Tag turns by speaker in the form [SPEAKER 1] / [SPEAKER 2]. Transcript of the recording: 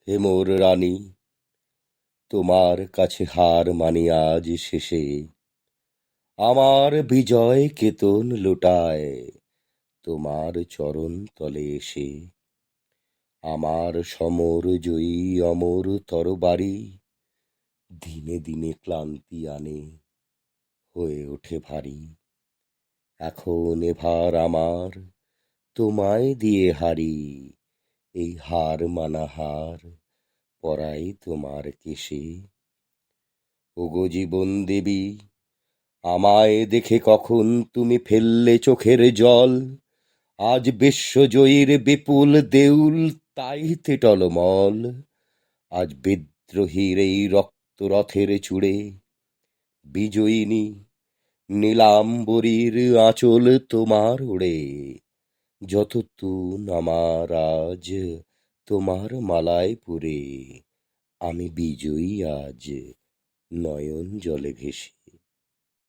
[SPEAKER 1] হে মোর রানী, তোমার কাছে হার মানি আজ শেষে। আমার বিজয় কেতন লুটায় তোমার চরণ তলে এসে। আমার সমর জয়ী অমর তরবারি দিনে দিনে ক্লান্তি আনে, হয়ে ওঠে ভারী। এখন এভার আমার তোমায় দিয়ে হারি, এই হার মানা হার পরাই তোমার কেশে। ওগো জীবন দেবী, আমায় দেখে কখন তুমি ফেললে চোখের জল। আজ বিশ্বজয়ীর বিপুল দেউল তাইতে টলমল। আজ বিদ্রোহীর এই রক্ত রথের চূড়ে বিজয়িনী নীলাম্বরীর আঁচল তোমার ওড়ে। যত তুন আমার আজ তোমার মালায় পুরে, আমি বিজয়ী আজ নয়ন জলে ভেসে।